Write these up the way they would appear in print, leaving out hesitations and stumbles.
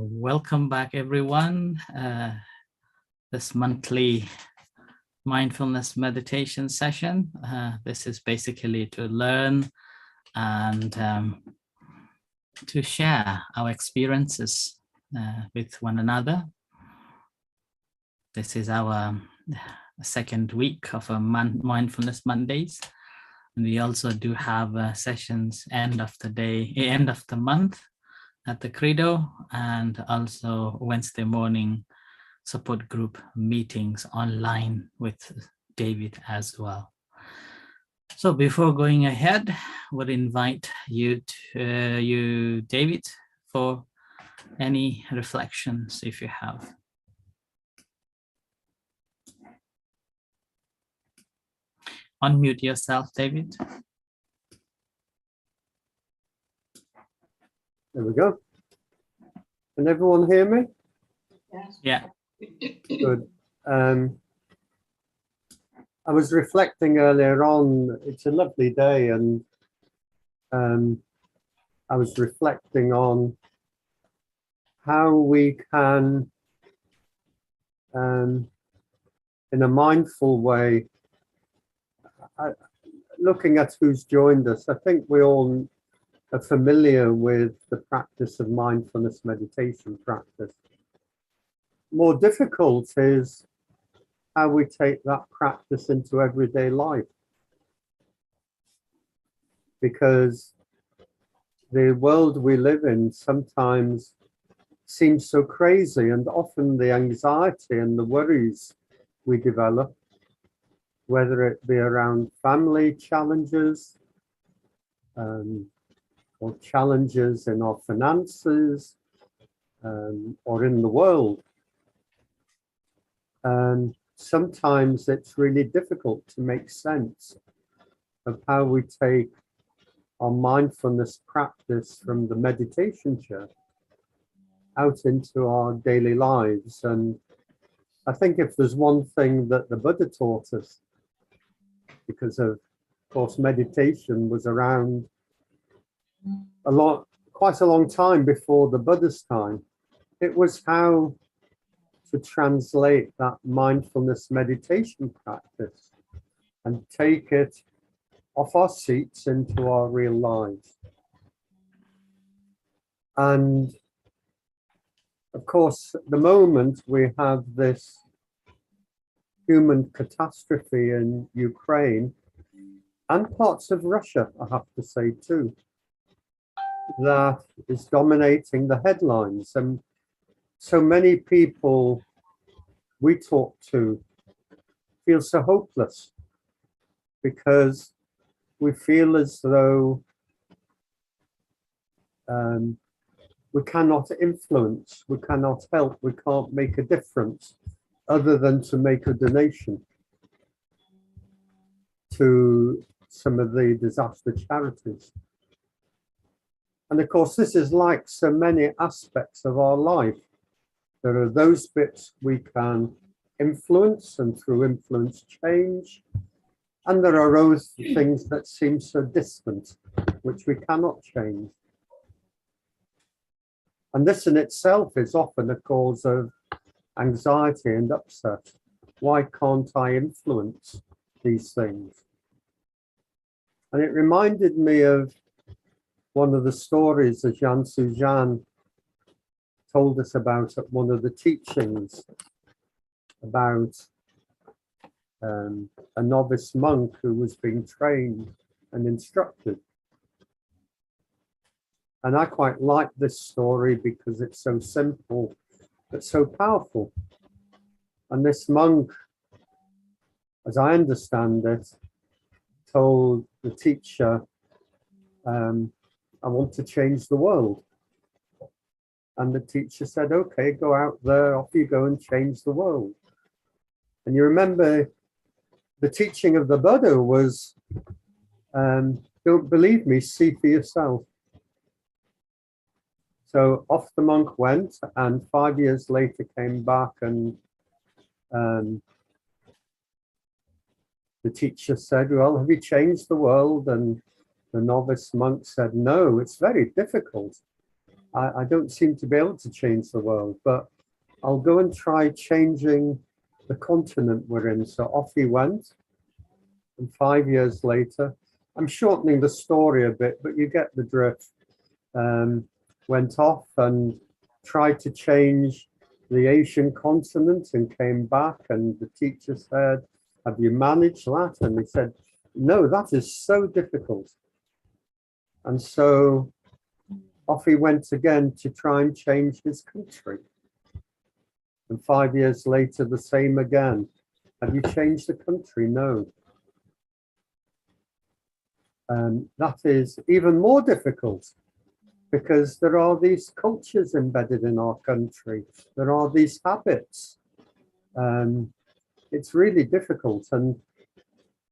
Welcome back, everyone. This monthly mindfulness meditation session. This is basically to learn and to share our experiences with one another. This is our second week of Mindfulness Mondays. And we also do have sessions end of the month at the Credo, and also Wednesday morning support group meetings online with David as well. So before going ahead, would invite you, David, for any reflections if you have. Unmute yourself, David. There we go. Can everyone hear me? Yes. Yeah. Good. I was reflecting earlier on, it's a lovely day, and I was reflecting on how we can, in a mindful way, looking at who's joined us, I think we all are familiar with the practice of mindfulness meditation practice. More difficult is how we take that practice into everyday life, because the world we live in sometimes seems so crazy, and often the anxiety and the worries we develop, whether it be around family challenges, or challenges in our finances, or in the world. Sometimes it's really difficult to make sense of how we take our mindfulness practice from the meditation chair out into our daily lives. And I think if there's one thing that the Buddha taught us, because of course meditation was around quite a long time before the Buddha's time, it was how to translate that mindfulness meditation practice and take it off our seats into our real lives. And of course, at the moment we have this human catastrophe in Ukraine and parts of Russia, I have to say too, that is dominating the headlines. And so many people we talk to feel so hopeless because we feel as though we cannot influence, we cannot help, we can't make a difference other than to make a donation to some of the disaster charities. And of course, this is like so many aspects of our life. There are those bits we can influence and through influence change. And there are those things that seem so distant, which we cannot change. And this in itself is often a cause of anxiety and upset. Why can't I influence these things? And it reminded me of one of the stories that Jan Suzanne told us about at one of the teachings about a novice monk who was being trained and instructed. And I quite like this story because it's so simple but so powerful. And this monk, as I understand it, told the teacher, I want to change the world. And the teacher said, okay, go out there, off you go and change the world. And you remember the teaching of the Buddha was, don't believe me, see for yourself. So off the monk went, and 5 years later came back, and the teacher said, well, have you changed the world? And the novice monk said, no, it's very difficult. I don't seem to be able to change the world, but I'll go and try changing the continent we're in. So off he went. And 5 years later, I'm shortening the story a bit, but you get the drift. Went off and tried to change the Asian continent and came back. And the teacher said, "Have you managed that?" And he said, "No, that is so difficult." And so off he went again to try and change his country. And 5 years later, the same again. "Have you changed the country?" "No." That is even more difficult because there are these cultures embedded in our country. There are these habits. It's really difficult. And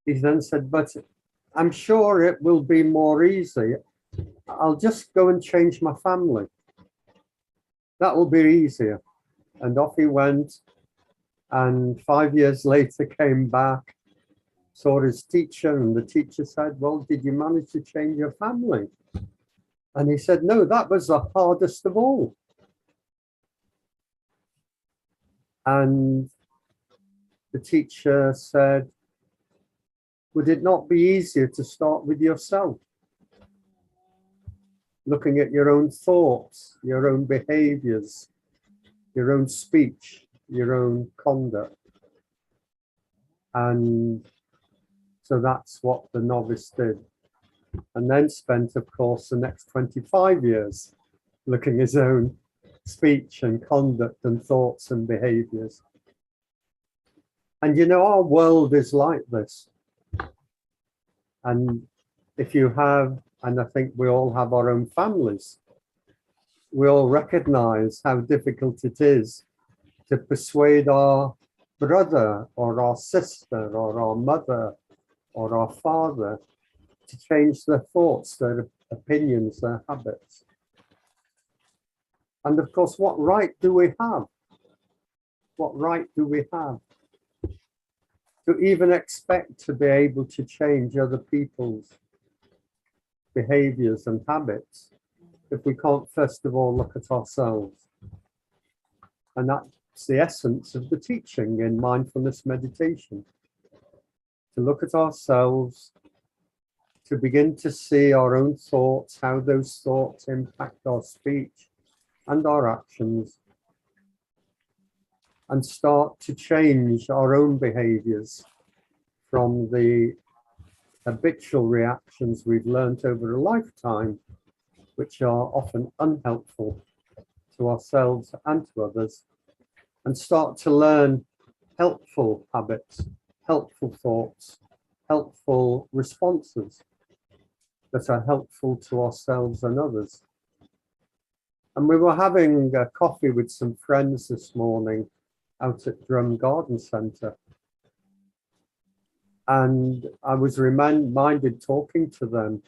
he then said, "But I'm sure it will be more easy. I'll just go and change my family. That will be easier." And off he went. And 5 years later came back, saw his teacher, and the teacher said, "Well, did you manage to change your family?" And he said, "No, that was the hardest of all." And the teacher said, "Would it not be easier to start with yourself? Looking at your own thoughts, your own behaviors, your own speech, your own conduct." And so that's what the novice did. And then spent, of course, the next 25 years looking at his own speech and conduct and thoughts and behaviors. And you know, our world is like this. And if you have, and I think we all have our own families, we all recognize how difficult it is to persuade our brother or our sister or our mother or our father to change their thoughts, their opinions, their habits. And of course, what right do we have? What right do we have to even expect to be able to change other people's behaviors and habits if we can't first of all look at ourselves? And that's the essence of the teaching in mindfulness meditation, to look at ourselves, to begin to see our own thoughts, how those thoughts impact our speech and our actions, and start to change our own behaviors from the habitual reactions we've learned over a lifetime, which are often unhelpful to ourselves and to others, and start to learn helpful habits, helpful thoughts, helpful responses that are helpful to ourselves and others. And we were having a coffee with some friends this morning out at Drum Garden Centre. And I was reminded talking to them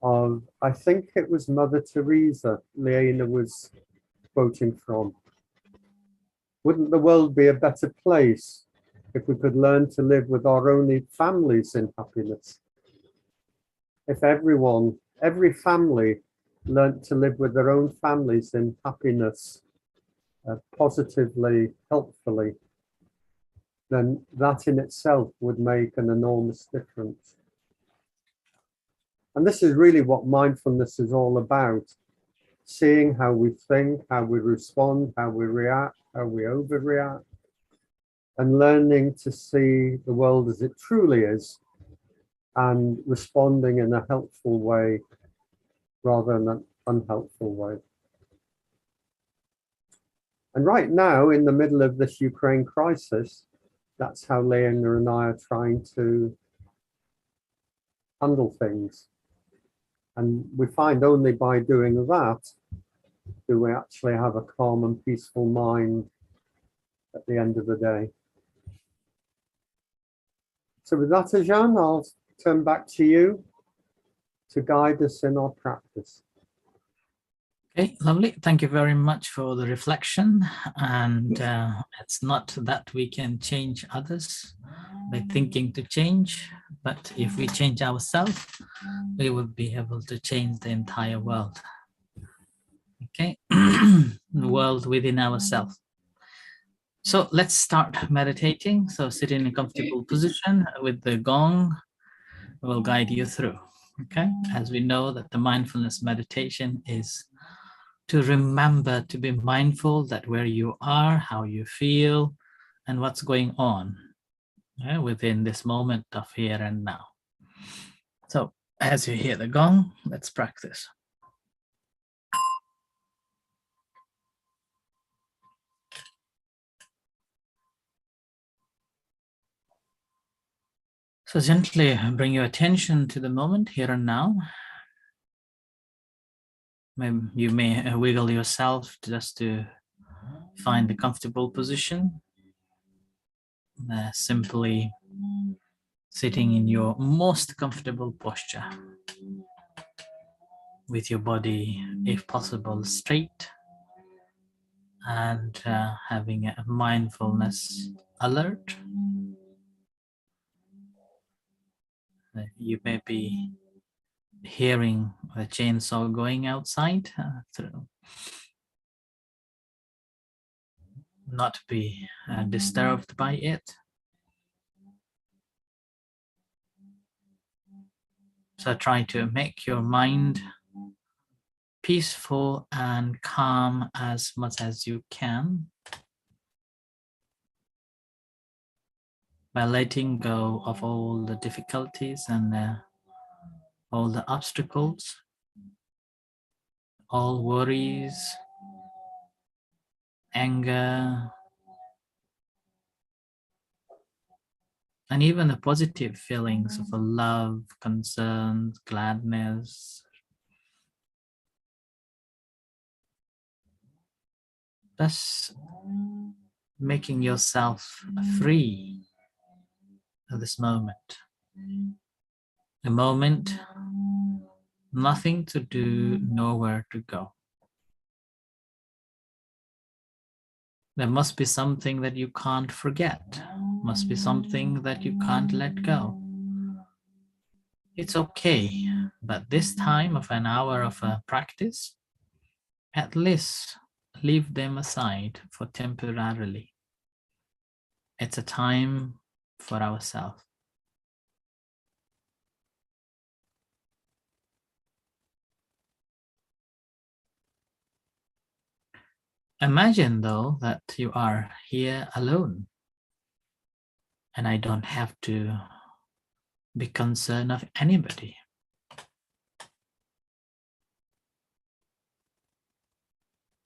of, I think it was Mother Teresa, Leona was quoting from. Wouldn't the world be a better place if we could learn to live with our own families in happiness? If every family learned to live with their own families in happiness, positively, helpfully, then that in itself would make an enormous difference. And this is really what mindfulness is all about: seeing how we think, how we respond, how we react, how we overreact, and learning to see the world as it truly is and responding in a helpful way rather than an unhelpful way. And right now, in the middle of this Ukraine crisis, that's how Leona and I are trying to handle things. And we find only by doing that do we actually have a calm and peaceful mind at the end of the day. So with that, Ajahn, I'll turn back to you to guide us in our practice. Okay, lovely. Thank you very much for the reflection. And it's not that we can change others, by thinking to change, but if we change ourselves, we will be able to change the entire world. Okay, the world within ourselves. So let's start meditating. So sit in a comfortable position with the gong. Will guide you through. Okay, as we know that the mindfulness meditation is to remember to be mindful that where you are, how you feel, and what's going on within this moment of here and now. So as you hear the gong, let's practice. So gently bring your attention to the moment here and now. Maybe you may wiggle yourself just to find a comfortable position. Simply sitting in your most comfortable posture with your body, if possible, straight, and having a mindfulness alert. You may be hearing a chainsaw going outside, not be disturbed by it. So try to make your mind peaceful and calm as much as you can by letting go of all the difficulties and all the obstacles, all worries, anger, and even the positive feelings of a love, concern, gladness. Thus making yourself free at this moment. A moment, nothing to do, nowhere to go. There must be something that you can't forget, must be something that you can't let go. It's okay, but this time of an hour of practice, at least leave them aside for temporarily. It's a time for ourselves. Imagine though that you are here alone and I don't have to be concerned of anybody.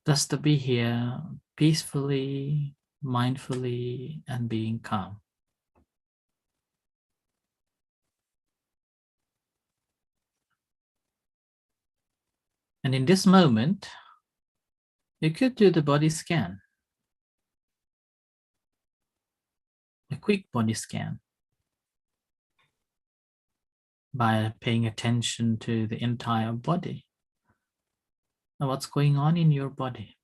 Just to be here peacefully, mindfully, and being calm. And in this moment, you could do the body scan, a quick body scan, by paying attention to the entire body. Now, what's going on in your body?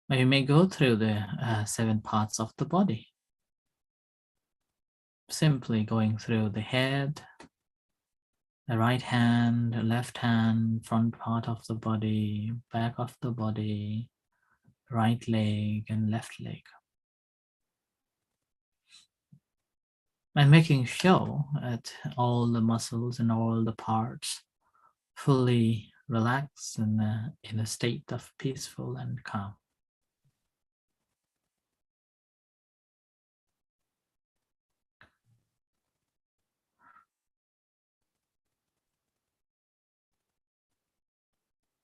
Now, you may go through the 7 parts of the body. Simply going through the head, the right hand, the left hand, front part of the body, back of the body, right leg and left leg. And making sure that all the muscles and all the parts fully relax and in a state of peaceful and calm.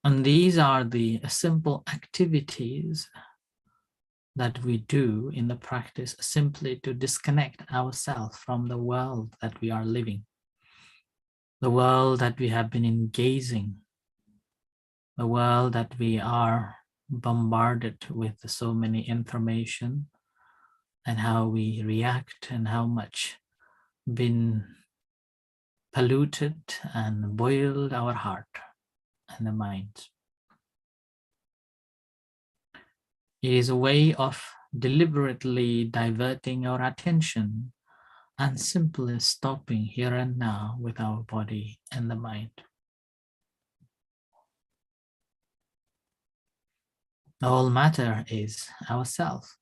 And these are the simple activities that we do in the practice simply to disconnect ourselves from the world that we are living, the world that we have been engaging, the world that we are bombarded with so many information, and how we react and how much been polluted and boiled our heart and the mind. It is a way of deliberately diverting our attention and simply stopping here and now with our body and the mind. All matter is ourself.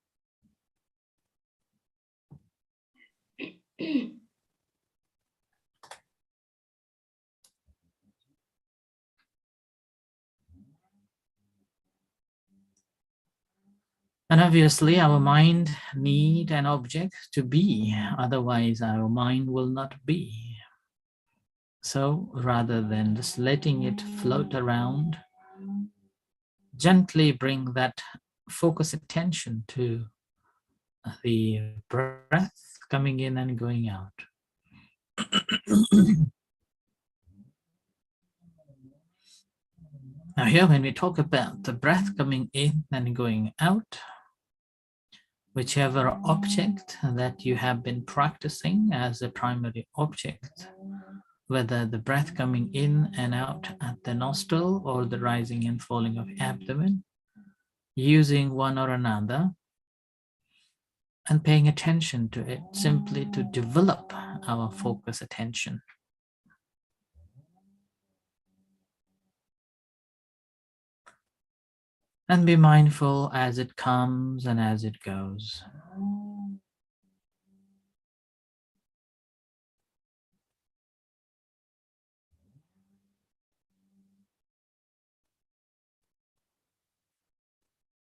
And obviously our mind need an object to be, otherwise our mind will not be. So rather than just letting it float around, gently bring that focus attention to the breath coming in and going out. Now here when we talk about the breath coming in and going out, whichever object that you have been practicing as a primary object, whether the breath coming in and out at the nostril or the rising and falling of abdomen, using one or another and paying attention to it simply to develop our focus attention. And be mindful as it comes and as it goes.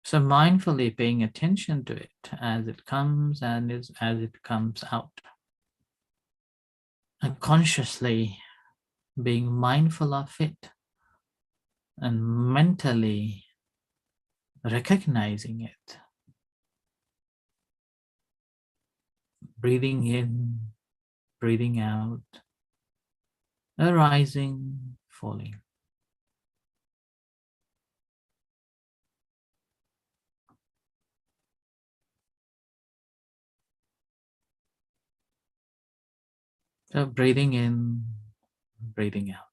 So mindfully paying attention to it as it comes and as it comes out. And consciously being mindful of it and mentally recognizing it. Breathing in, breathing out, arising, falling. So breathing in, breathing out.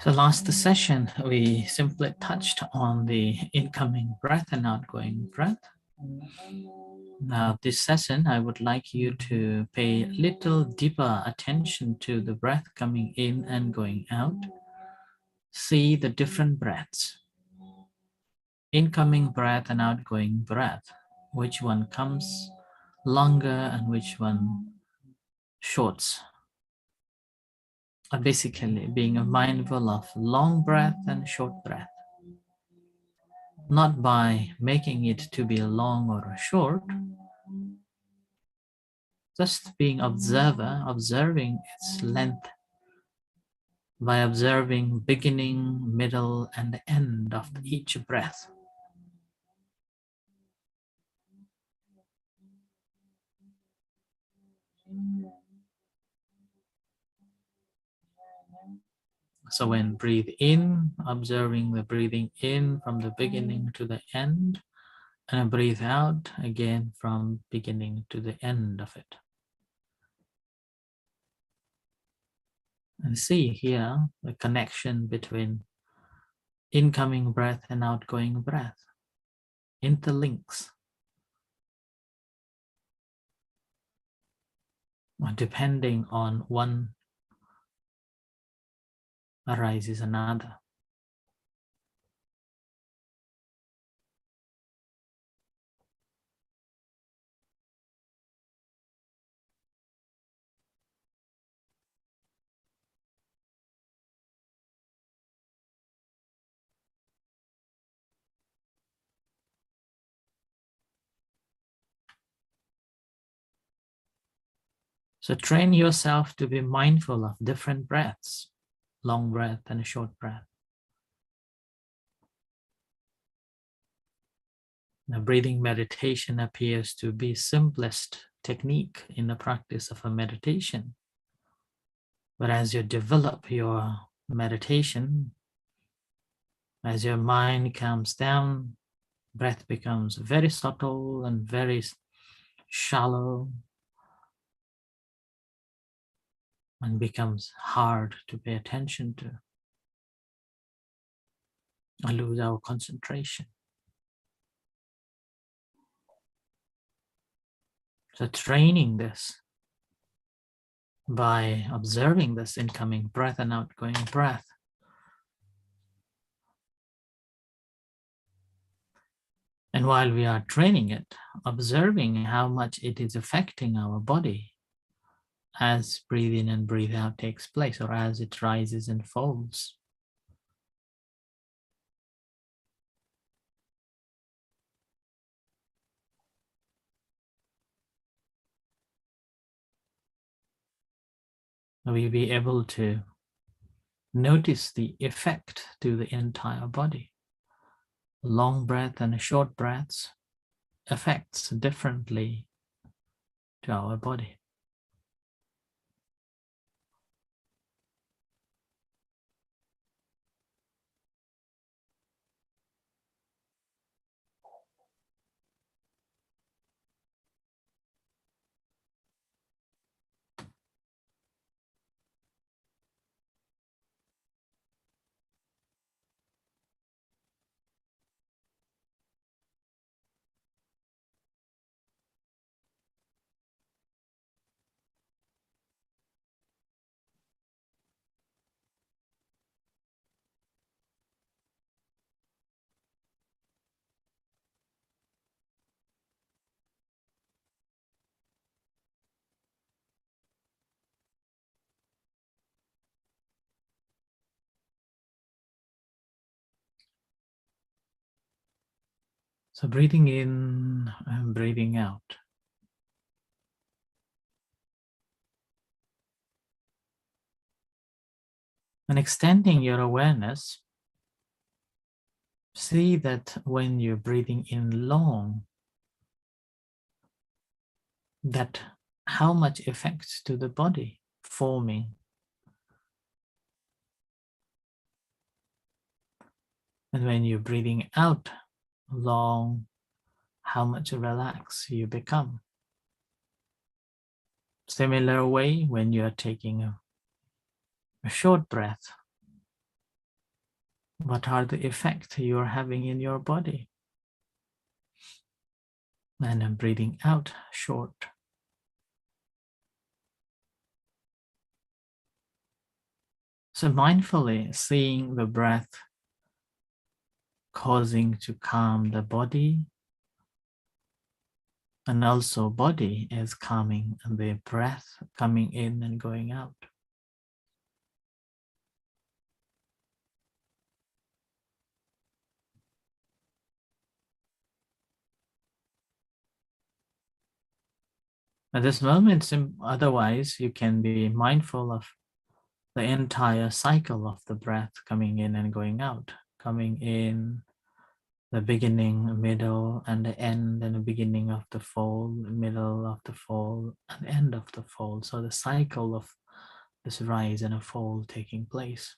So last session, we simply touched on the incoming breath and outgoing breath. Now this session, I would like you to pay a little deeper attention to the breath coming in and going out. See the different breaths. Incoming breath and outgoing breath. Which one comes longer and which one shorts. Basically being mindful of long breath and short breath. Not by making it to be long or short, just being observer, observing its length by observing beginning, middle, and end of each breath. So when breathe in, observing the breathing in from the beginning to the end, and breathe out again from beginning to the end of it. And see here the connection between incoming breath and outgoing breath. Interlinks. Depending on one arises another. So train yourself to be mindful of different breaths. long breath and a short breath. Now, breathing meditation appears to be simplest technique in the practice of a meditation. But as you develop your meditation, as your mind calms down, breath becomes very subtle and very shallow and becomes hard to pay attention to. I lose our concentration. So training this by observing this incoming breath and outgoing breath, and while we are training it, observing how much it is affecting our body as breathe in and breathe out takes place, or as it rises and falls. We'll be able to notice the effect to the entire body. Long breath and short breaths affects differently to our body. So breathing in and breathing out. And extending your awareness, see that when you're breathing in long, that how much effects to the body forming. And when you're breathing out long, how much relaxed you become. Similar way, when you're taking a short breath, what are the effects you're having in your body? And I'm breathing out short. So mindfully seeing the breath causing to calm the body, and also body is calming and the breath coming in and going out. At this moment, otherwise you can be mindful of the entire cycle of the breath coming in and going out, coming in, the beginning, middle, and the end, and the beginning of the fall, middle of the fall, and end of the fall. So the cycle of this rise and a fall taking place.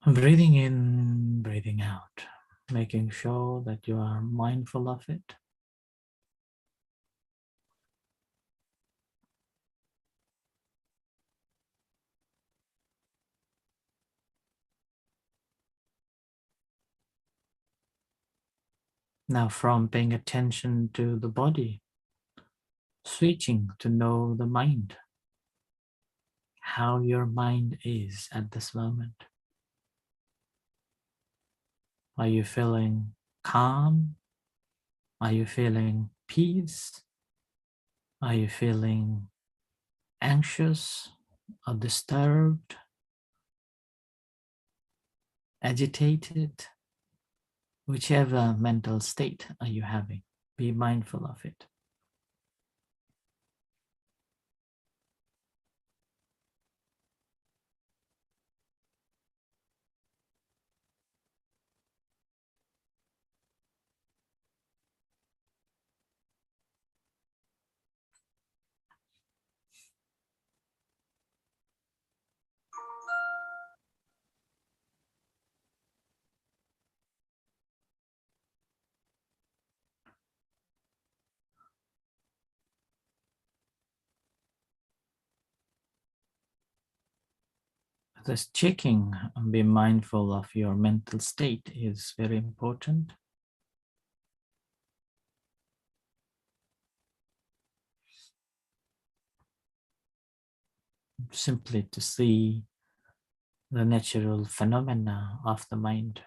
Breathing in, breathing out, making sure that you are mindful of it. Now from paying attention to the body, switching to know the mind. how your mind is at this moment. Are you feeling calm? Are you feeling peace? Are you feeling anxious or disturbed, agitated? Whichever mental state are you having, be mindful of it. This checking and be mindful of your mental state is very important. Simply to see the natural phenomena of the mind.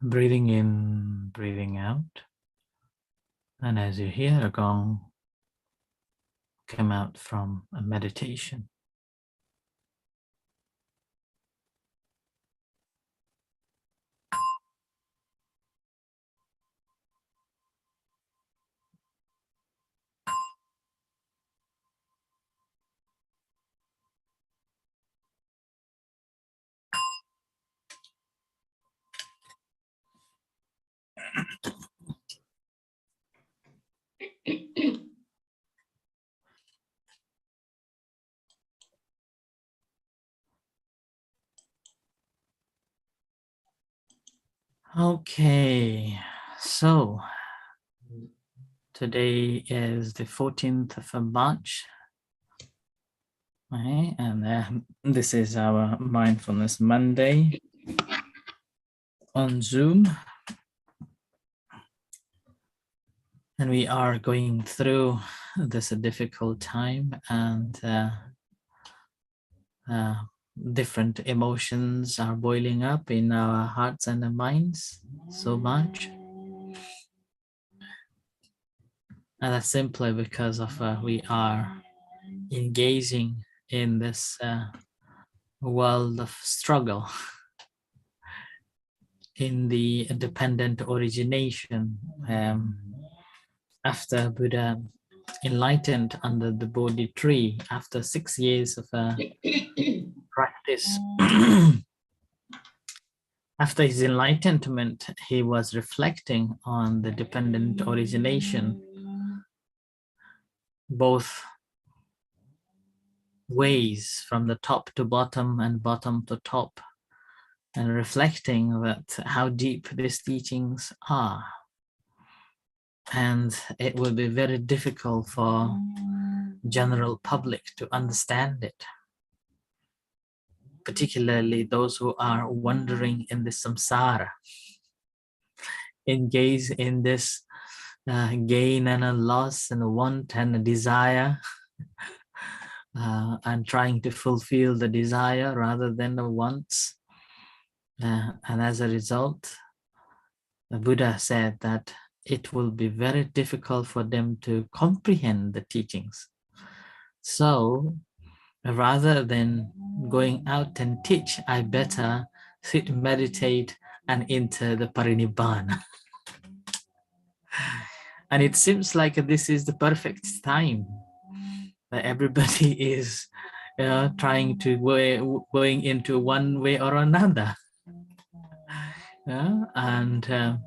Breathing in, breathing out. And as you hear a gong come out from a meditation, okay, so today is the 14th of March, right? And this is our Mindfulness Monday on Zoom. And we are going through this difficult time, and different emotions are boiling up in our hearts and our minds so much. And that's simply because of we are engaging in this world of struggle in the dependent origination. After Buddha enlightened under the Bodhi tree, after 6 years of practice, after his enlightenment, he was reflecting on the dependent origination, both ways, from the top to bottom and bottom to top, and reflecting that how deep these teachings are. And it will be very difficult for general public to understand it, particularly those who are wandering in the samsara, engage in this gain and a loss and a want and a desire, and trying to fulfill the desire rather than the wants. And as a result, the Buddha said that it will be very difficult for them to comprehend the teachings. So rather than going out and teach, I better sit, meditate, and enter the parinibbana. And it seems like this is the perfect time that everybody is trying to going into one way or another. And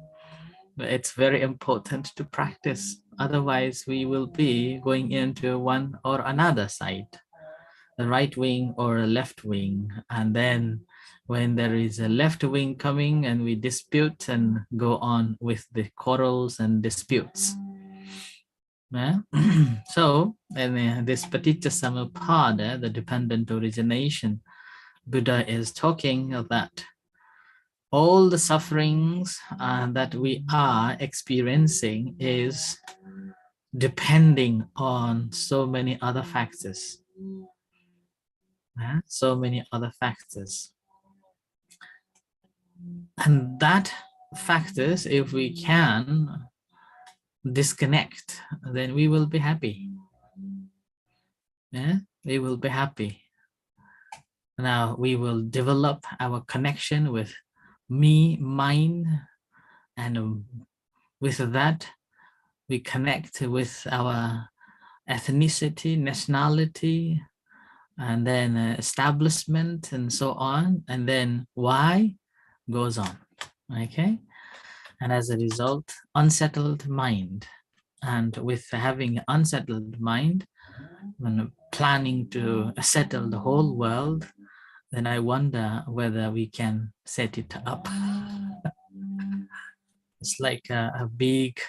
it's very important to practice. Otherwise, we will be going into one or another side, the right wing or a left wing. And then when there is a left wing coming and we dispute and go on with the quarrels and disputes. Yeah? So, and this paticca samuppada, the dependent origination, Buddha is talking of that all the sufferings that we are experiencing is depending on so many other factors. So many other factors. And that factors, if we can disconnect, then we will be happy. Yeah, we will be happy. Now we will develop our connection with me, mine, and with that we connect with our ethnicity, nationality, and then establishment and so on, and then why goes on. Okay, and as a result, unsettled mind. And with having unsettled mind, when planning to settle the whole world, then I wonder whether we can set it up. It's like a big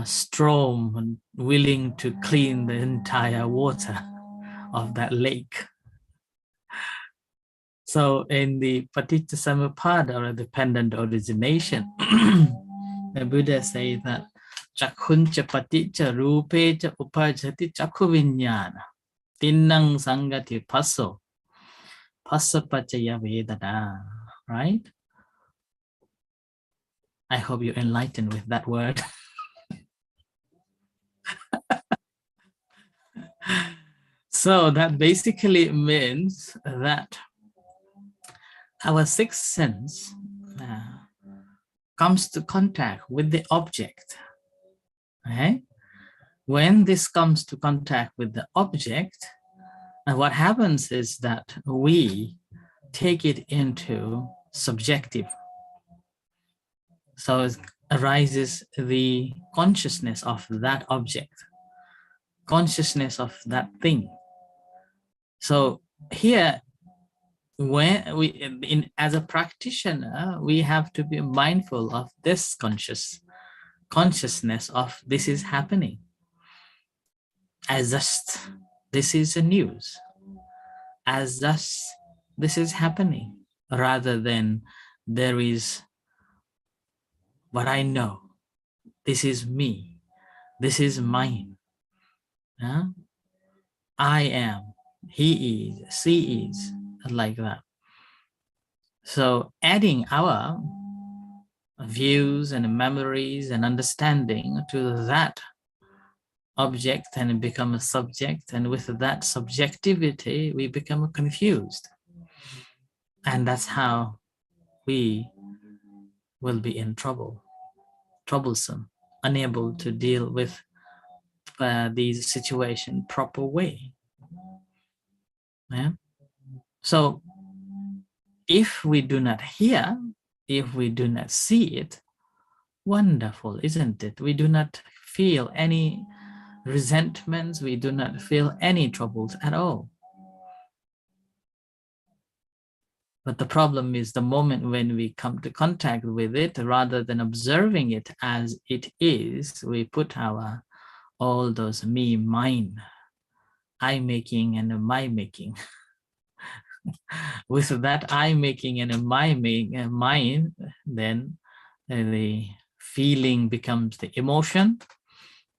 storm willing to clean the entire water of that lake. So in the Paticca Samuppada, or dependent origination, the Buddha says that Chakhuncha paticca rupecha upajati chakhu vinyana tinnang sangati passo passa pachaya vedana. Right? I hope you're enlightened with that word. So that basically means that our sixth sense comes to contact with the object. Okay? When this comes to contact with the object, and what happens is that we take it into subjective. So it arises the consciousness of that object, consciousness of that thing. So here, when we, as a practitioner, we have to be mindful of this consciousness of this is happening. As just this is a news, as just this is happening, rather than there is what I know, this is me, this is mine. I am, he is, she is, like that. So adding our views and memories and understanding to that object and become a subject, and with that subjectivity we become confused, and that's how we will be in troublesome, unable to deal with these situations proper way. Yeah. So if we do not hear, if we do not see it, wonderful, isn't it? We do not feel any resentments, we do not feel any troubles at all. But the problem is the moment when we come to contact with it, rather than observing it as it is, we put all those me, mine, I making and my making. With that I making and my mine, then the feeling becomes the emotion,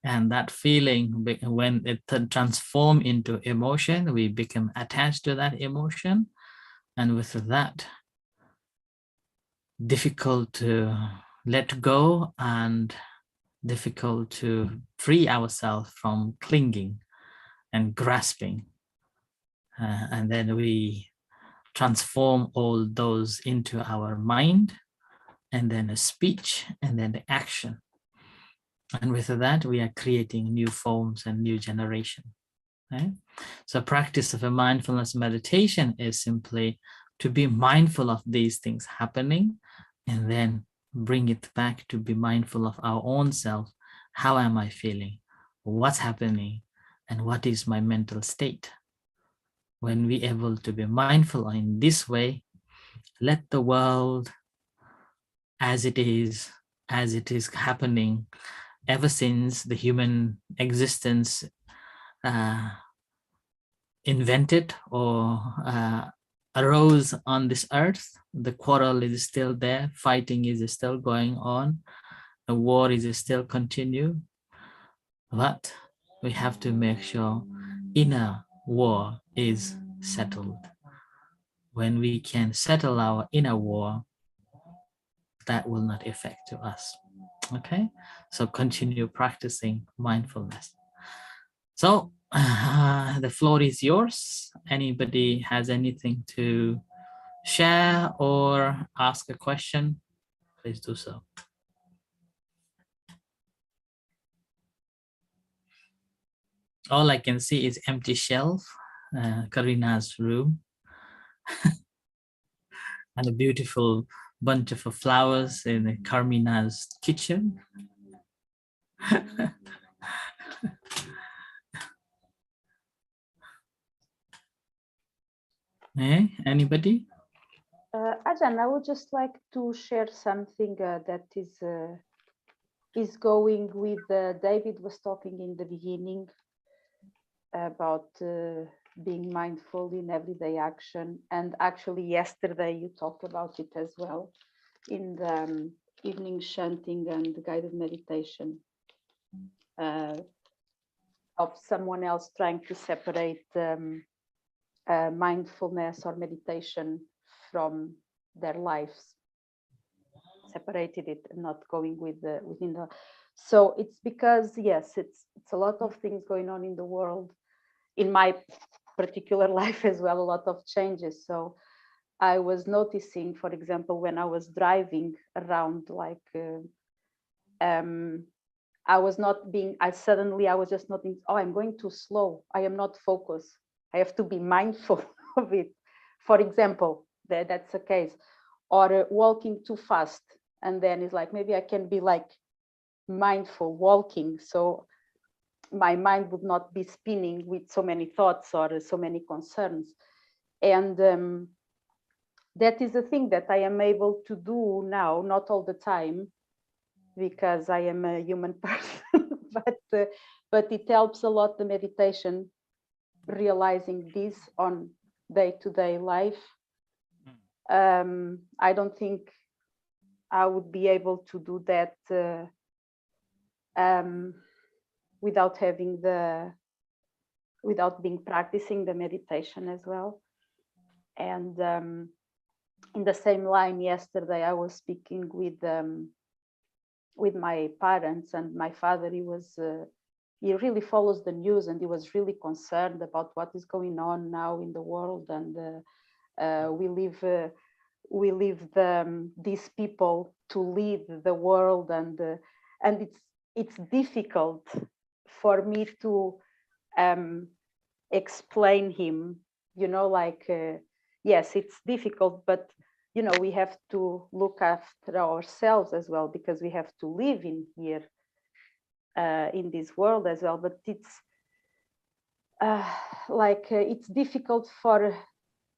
and that feeling, when it transforms into emotion, we become attached to that emotion, and with that, difficult to let go and difficult to free ourselves from clinging and grasping. And then we transform all those into our mind, and then a speech, and then the action. And with that, we are creating new forms and new generation. Right? So practice of a mindfulness meditation is simply to be mindful of these things happening and then bring it back to be mindful of our own self. How am I feeling? What's happening? And what is my mental state? When we're able to be mindful in this way, let the world as it is happening ever since the human existence invented or arose on this earth. The quarrel is still there, fighting is still going on, the war is still continue, but we have to make sure inner war is settled. When we can settle our inner war, that will not affect to us. Okay, so continue practicing mindfulness. So the floor is yours. Anybody has anything to share or ask a question, please do so. All I can see is empty shelf, Karina's room, and a beautiful bunch of flowers in Carmina's kitchen. Anybody? Ajahn, I would just like to share something that is going with David was talking in the beginning about being mindful in everyday action, and actually yesterday you talked about it as well in the evening chanting and the guided meditation of someone else trying to separate mindfulness or meditation from their lives, separated it and not going with the within the. So it's because yes, it's a lot of things going on in the world, in my particular life as well, a lot of changes. So I was noticing, for example, when I was driving around, like I was not being, I was just not, oh, I'm going too slow. I am not focused. I have to be mindful of it. For example, that's the case. Or walking too fast. And then it's like, maybe I can be like mindful walking. So my mind would not be spinning with so many thoughts or so many concerns. And that is a thing that I am able to do now, not all the time, because I am a human person, but it helps a lot, the meditation, realizing this on day-to-day life. I don't think I would be able to do that without being practicing the meditation as well. And in the same line, yesterday I was speaking with my parents, and my father, he really follows the news, and he was really concerned about what is going on now in the world. And we leave these people to lead the world, and it's difficult for me to explain him, like yes, it's difficult, but we have to look after ourselves as well, because we have to live in here in this world as well. But it's it's difficult for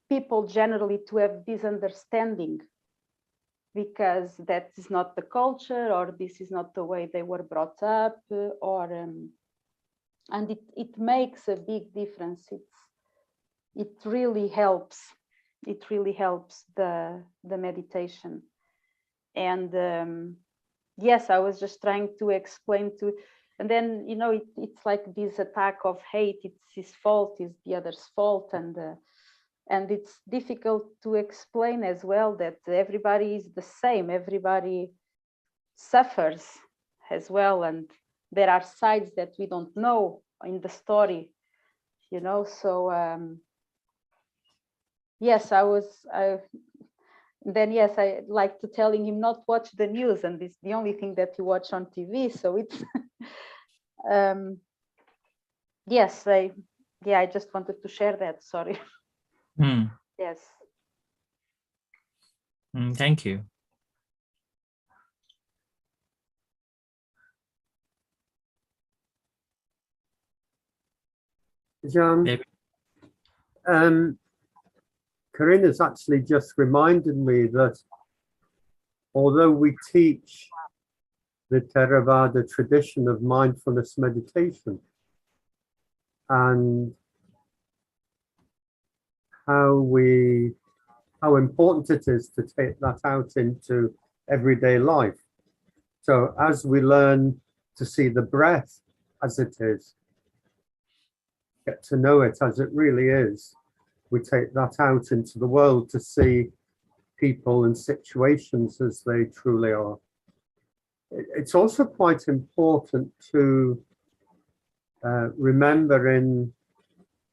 people generally to have this understanding, because that is not the culture, or this is not the way they were brought up, or and it makes a big difference. It really helps. It really helps the meditation. And yes, I was just trying to explain to, and then it's like this attack of hate. It's his fault, it's the other's fault, and it's difficult to explain as well that everybody is the same. Everybody suffers as well, and there are sides that we don't know in the story, so yes, yes, I like to telling him not watch the news, and it's the only thing that you watch on TV. So it's yes, yeah, I just wanted to share that. Sorry. Mm. Yes. Thank you. Jan, David? Karina's actually just reminded me that although we teach the Theravada tradition of mindfulness meditation and how important it is to take that out into everyday life. So as we learn to see the breath as it is, get to know it as it really is, we take that out into the world to see people and situations as they truly are. It's also quite important to remember in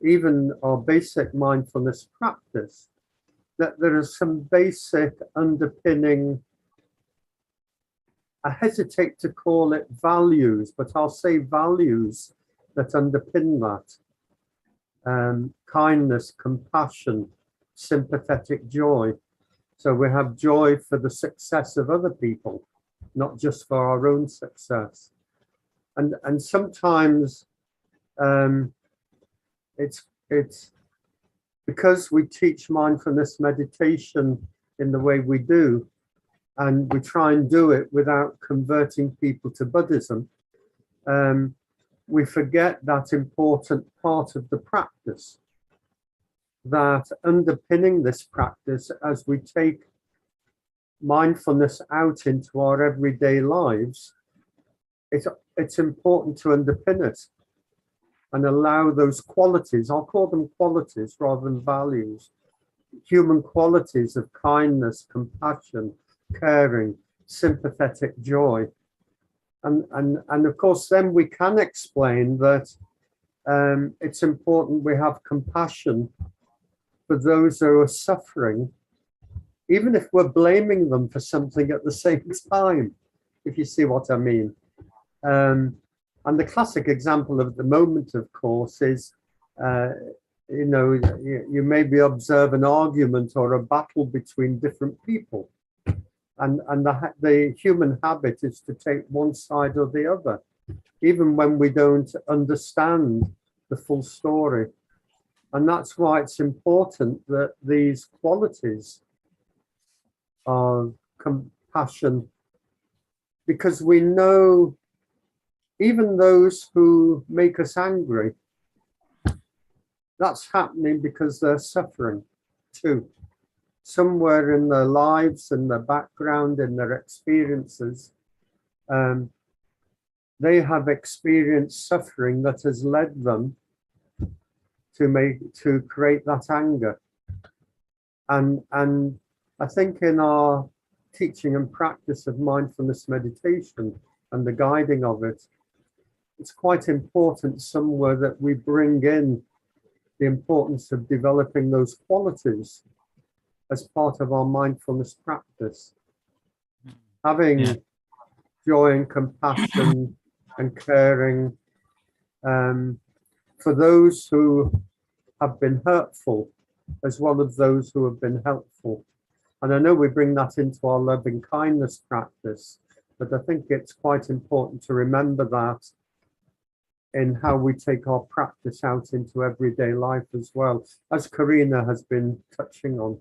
even our basic mindfulness practice that there are some basic underpinning, I hesitate to call it values, but I'll say values that underpin that. Kindness, compassion, sympathetic joy. So we have joy for the success of other people, not just for our own success. And sometimes it's because we teach mindfulness meditation in the way we do, and we try and do it without converting people to Buddhism, we forget that important part of the practice, that underpinning this practice as we take mindfulness out into our everyday lives, it's important to underpin it and allow those qualities, I'll call them qualities rather than values, human qualities of kindness, compassion, caring, sympathetic joy. And of course, then we can explain that it's important we have compassion for those who are suffering, even if we're blaming them for something at the same time, if you see what I mean. And the classic example of the moment, of course, is, you maybe observe an argument or a battle between different people. And the human habit is to take one side or the other, even when we don't understand the full story. And that's why it's important that these qualities of compassion, because we know even those who make us angry, that's happening because they're suffering too. Somewhere in their lives, in their background, in their experiences, they have experienced suffering that has led them to create that anger. And I think in our teaching and practice of mindfulness meditation and the guiding of it, it's quite important somewhere that we bring in the importance of developing those qualities as part of our mindfulness practice. Having joy and compassion and caring for those who have been hurtful as well as those who have been helpful. And I know we bring that into our loving kindness practice, but I think it's quite important to remember that in how we take our practice out into everyday life as well, as Karina has been touching on.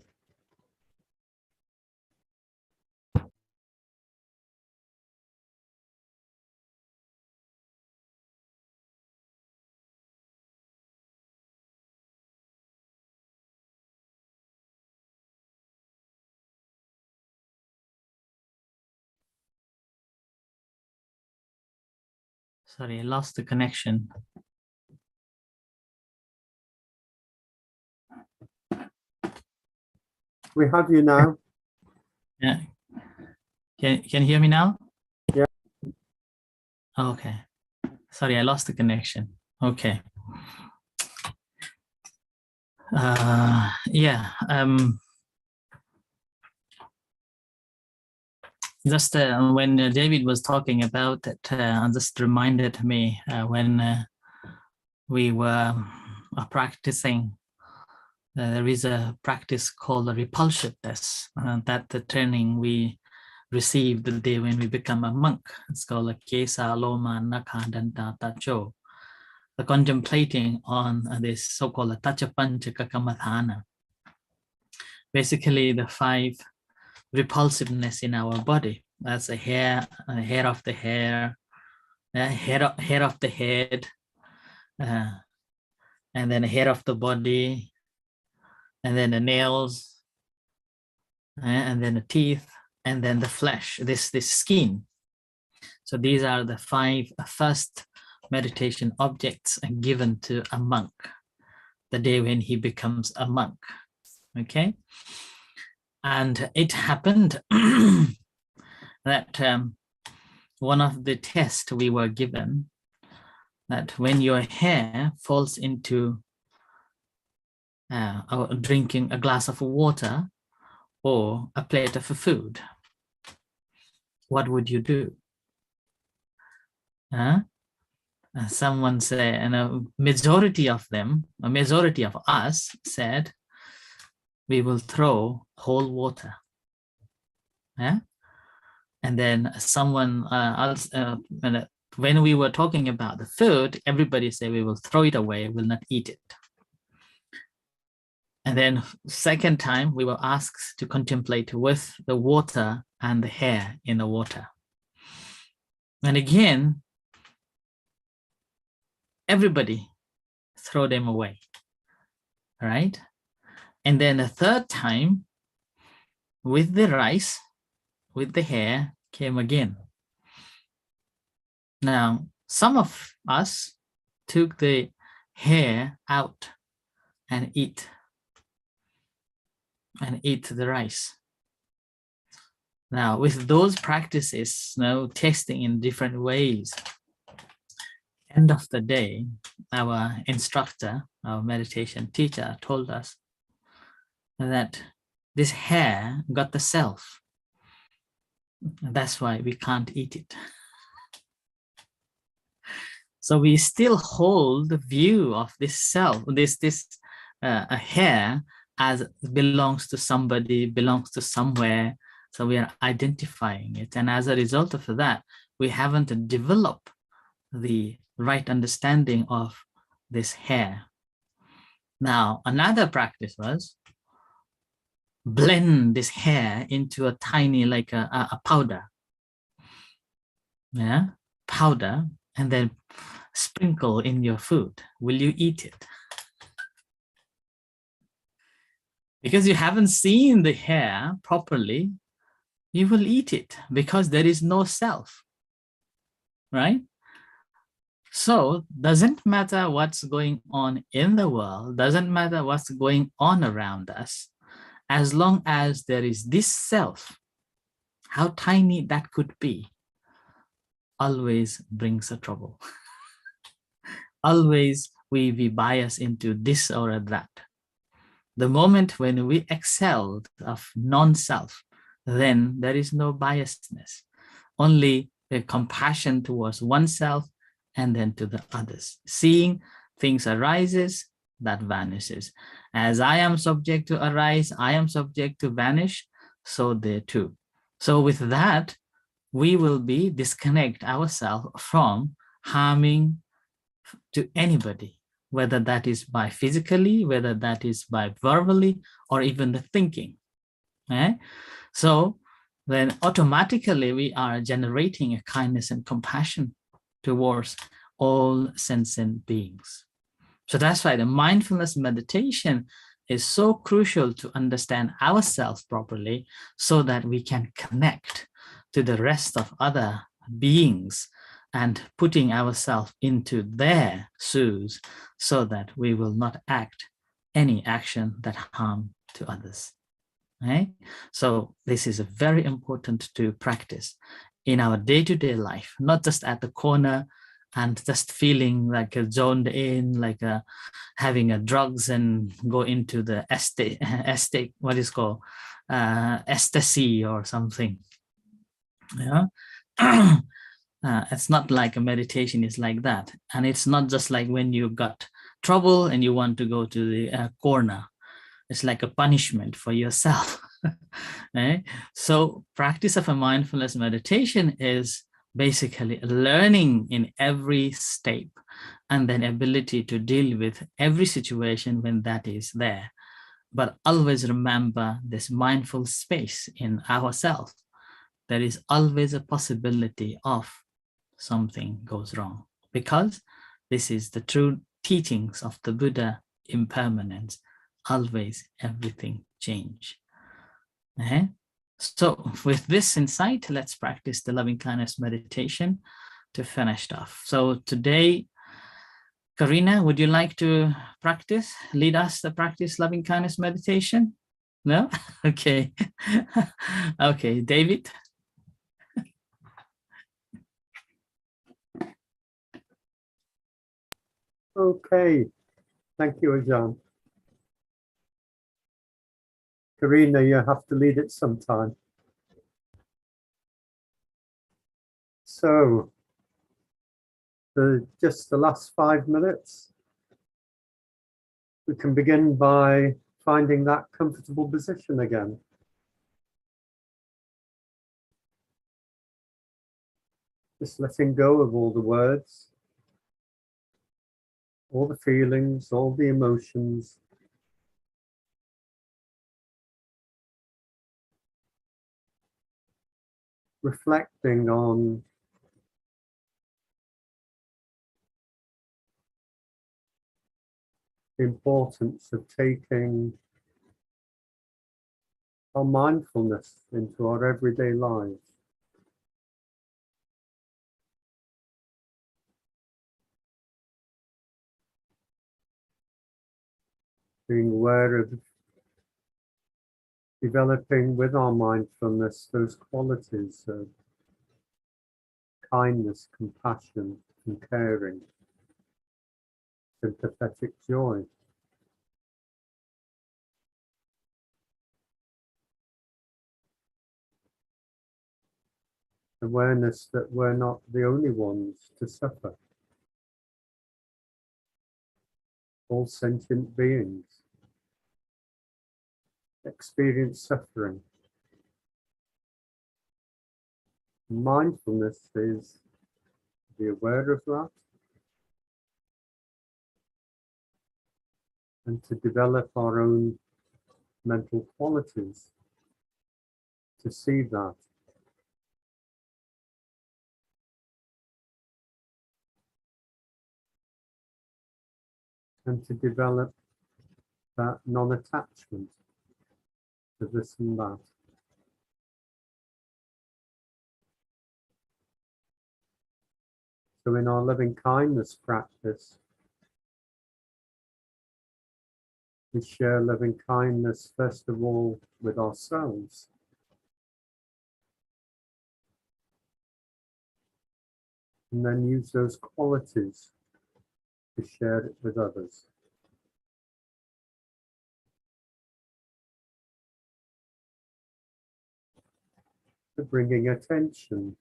Sorry, I lost the connection. We have you now. Yeah. Can you hear me now? Yeah. Okay. Sorry, I lost the connection. Okay. Just when David was talking about it, just reminded me when we were are practicing, there is a practice called the repulsion test. That the training we received the day when we become a monk. It's called a Kesa Loma Naka Danta Tacho. The contemplating on this so-called Tachapanchaka Kamathana. Basically, the 5 repulsiveness in our body. That's a hair of the hair, hair of the head, and then a hair of the body, and then the nails, and then the teeth, and then the flesh, this skin. So these are the 5 first meditation objects given to a monk the day when he becomes a monk. Okay, and it happened that one of the tests we were given, that when your hair falls into drinking a glass of water or a plate of food, what would you do? Someone said, and a majority of us said, we will throw whole water. Yeah. And then someone else, when we were talking about the food, everybody said we will throw it away, will not eat it. And then second time, we were asked to contemplate with the water and the hair in the water. And again, everybody throw them away, right? And then the third time, with the rice, with the hair, came again. Now, some of us took the hair out and eat the rice. Now, with those practices, testing in different ways, end of the day, our instructor, our meditation teacher, told us that this hair got the self. That's why we can't eat it. So we still hold the view of this self, this hair, as belongs to somebody, belongs to somewhere. So we are identifying it. And as a result of that, we haven't developed the right understanding of this hair. Now, another practice was blend this hair into a tiny, like a powder. Yeah, powder, and then sprinkle in your food. Will you eat it? Because you haven't seen the hair properly, you will eat it because there is no self, right? So doesn't matter what's going on in the world, doesn't matter what's going on around us, as long as there is this self, how tiny that could be, always brings a trouble. Always we bias into this or that. The moment when we excel of non-self, then there is no biasness, only a compassion towards oneself and then to the others. Seeing things arises, that vanishes. As I am subject to arise, I am subject to vanish, so they too. So with that, we will be disconnect ourselves from harming to anybody, whether that is by physically, whether that is by verbally, or even the thinking. Okay? So then automatically we are generating a kindness and compassion towards all sentient beings. So that's why the mindfulness meditation is so crucial to understand ourselves properly so that we can connect to the rest of other beings and putting ourselves into their shoes so that we will not act any action that harm to others. Right? So this is very important to practice in our day-to-day life, not just at the corner and just feeling like zoned in, like having a drugs and go into the estate, what is called ecstasy or something. Yeah. It's not like a meditation is like that. And it's not just like when you got trouble and you want to go to the corner. It's like a punishment for yourself. Right? So practice of a mindfulness meditation is basically learning in every step and then ability to deal with every situation when that is there. But always remember this mindful space in ourselves. There is always a possibility of something goes wrong, because this is the true teachings of the Buddha: impermanence, always everything change. Okay? So with this insight, let's practice the loving kindness meditation to finish off. So today, Karina, would you like to lead us to practice loving kindness meditation? No? Okay. Okay, David. Okay, thank you, Ajahn. Karina, you have to lead it sometime. So, just the last 5 minutes, we can begin by finding that comfortable position again. Just letting go of all the words, all the feelings, all the emotions. Reflecting on the importance of taking our mindfulness into our everyday lives. Being aware of developing with our mindfulness those qualities of kindness, compassion, and caring, sympathetic joy. Awareness that we're not the only ones to suffer. All sentient beings experience suffering. Mindfulness is to be aware of that and to develop our own mental qualities to see that. And to develop that non-attachment to this and that. So in our loving kindness practice, we share loving kindness first of all with ourselves. And then use those qualities to share it with others. So bringing attention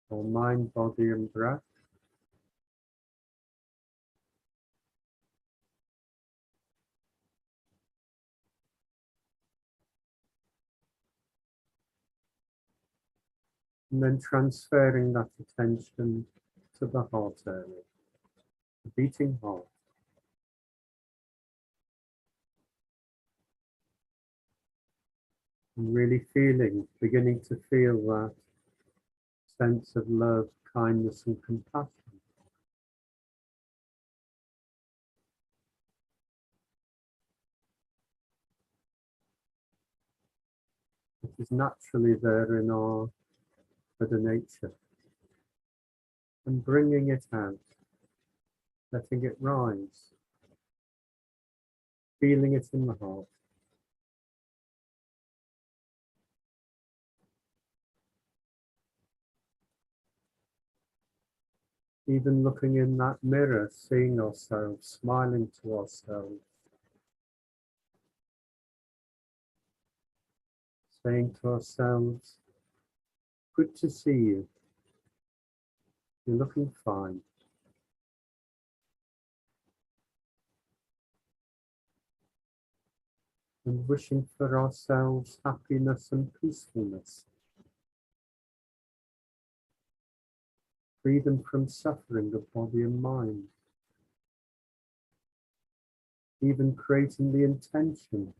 on mind, body, and breath. And then transferring that attention to the heart area, the beating heart. And really beginning to feel that sense of love, kindness, and compassion. Which is naturally there in our Mother Nature. And bringing it out, letting it rise, feeling it in the heart. Even looking in that mirror, seeing ourselves, smiling to ourselves, saying to ourselves, good to see you, you're looking fine. and wishing for ourselves happiness and peacefulness, freedom from suffering of body and mind, even creating the intention,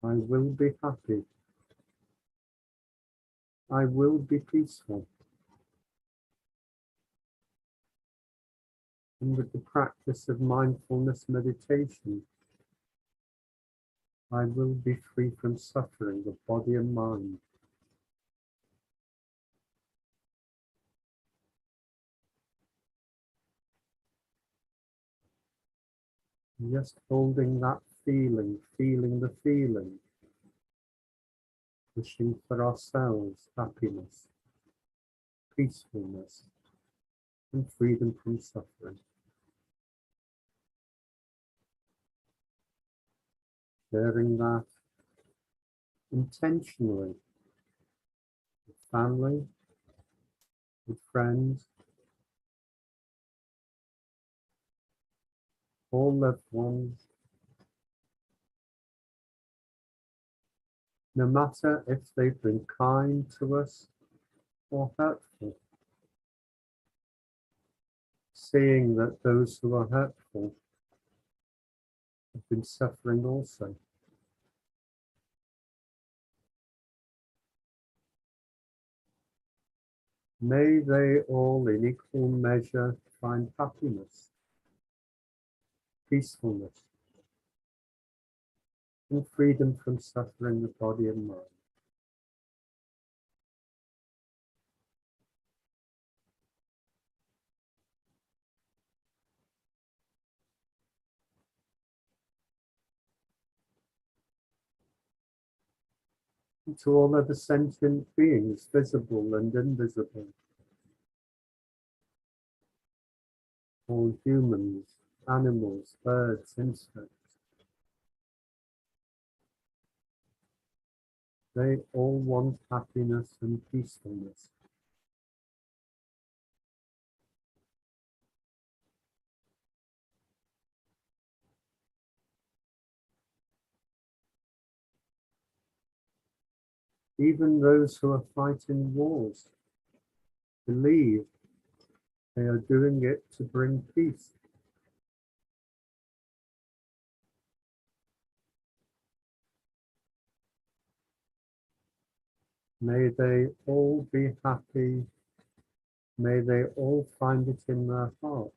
I will be happy, I will be peaceful. And with the practice of mindfulness meditation, I will be free from suffering of body and mind. Just holding that feeling, feeling the feeling, wishing for ourselves happiness, peacefulness, and freedom from suffering. Sharing that intentionally with family, with friends, all loved ones, no matter if they've been kind to us or hurtful. Seeing that those who are hurtful have been suffering also. May they all in equal measure find happiness, peacefulness, and freedom from suffering of body and mind. And to all other sentient beings, visible and invisible, all humans, animals, birds, insects, they all want happiness and peacefulness. Even those who are fighting wars believe they are doing it to bring peace. May they all be happy. May they all find it in their heart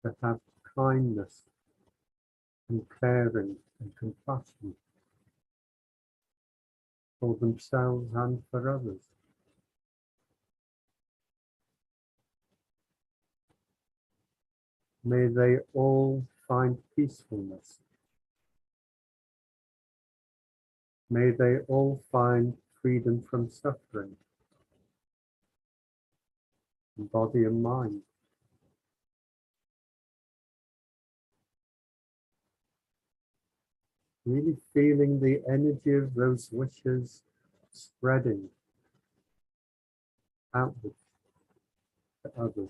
to have kindness and caring and compassion for themselves and for others. May they all find peacefulness. May they all find freedom from suffering in body and mind. Really feeling the energy of those wishes spreading outward to others.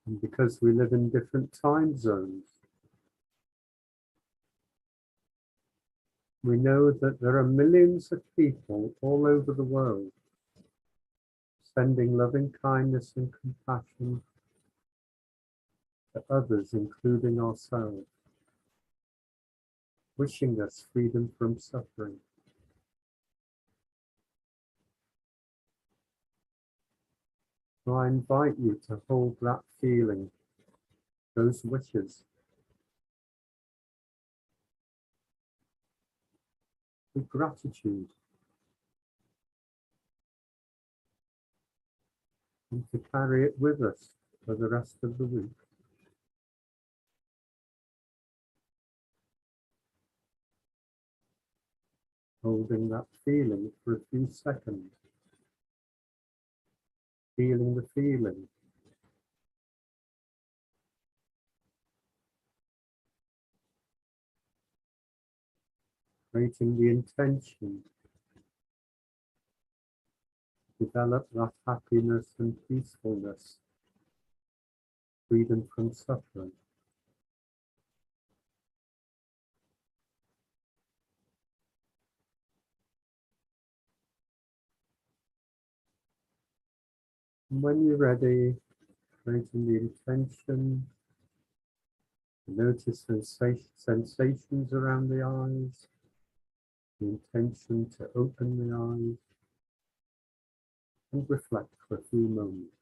And because we live in different time zones, we know that there are millions of people all over the world sending loving kindness and compassion to others, including ourselves, wishing us freedom from suffering. So I invite you to hold that feeling, those wishes, with gratitude, and to carry it with us for the rest of the week. Holding that feeling for a few seconds, feeling the feeling, creating the intention develop that happiness and peacefulness, freedom from suffering. And when you're ready, creating the intention, notice sensations around the eyes, the intention to open the eyes, and reflect for a few moments.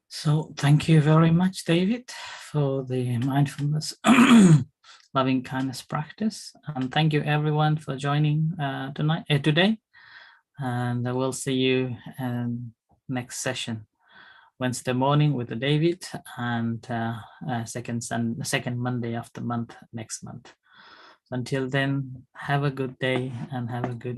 So thank you very much, David, for the mindfulness loving kindness practice. And thank you everyone for joining today. And I will see you next session, Wednesday morning with David, and second Monday of the month next month. So until then, have a good day and have a good